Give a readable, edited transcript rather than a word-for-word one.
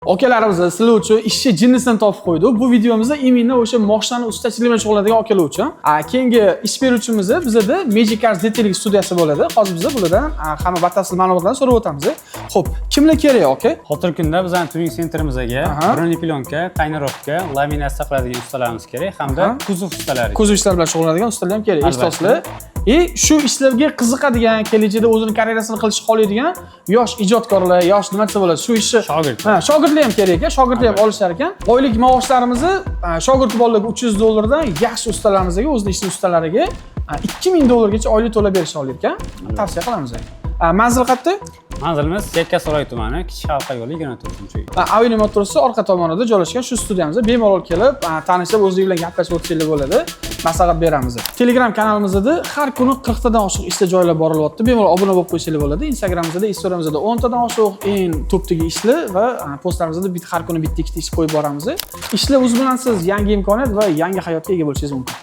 Akalarimiz sizlar uchun ishchi jinnisini topib qo'ydik. Bu videomizda imminni o'sha moshlarni ustachilik bilan shug'ullanadigan akalar uchun. Keyingi ish beruvchimiz bizda Magic Cars Detailing studiyasi bo'ladi. Hozir biz bulardan hamma batafsil ma'lumotlarni so'rab o'tamiz. Xo'p, kimlar kerak aka? Hozirgi kunda bizning tuning sentrimizga broneplyonka, tayinировка, laminatsiya qiladigan ustalarimiz kerak hamda kuzov ustalari. Kuzov ishlar bilan shug'ullanadigan ustalar ham kerak. Eshitasizlar? Shu ishlarga qiziqadigan, kelajakda o'zining karyerasini qilishni xohlaydigan yosh ijodkorlar, yosh nima desa bo'ladi, shu ishni shogirdlar ham kerak ekan, shogirdlar ham olishar ekan. Oylik maoshlarimizni shogird bolalarga $300 dan yaxshi ustalarimizga, o'zining ishchi ustalariga $2000 oylik to'lab berishni olar ekan. Tavsiya qilamiz. Manzil qayerda? Manzilimiz Yakkasaroy tumani, Kichik Halqa yo'li 24-uy. Avenue metrosi orqa tomonida joylashgan shu studiyamizda bemalol kelib, tanishib o'zingiz bilan gaplashib o'tsangiz bo'ladi. Maslahat beramiz. Telegram kanalimizda har kuni 40 tadan oshiq ishlar joylab borilyapti. Bemalol obuna bo'lib qo'ysangiz bo'ladi. Instagramimizda, Instagramimizda 10 tadan oshiq eng topdagi ishlar va postlarimizda har kuni bitta ikkita ish qo'yib boramiz. Ishlar o'z bilan siz yangi imkoniyat va yangi hayotga ega bo'lishingiz mumkin.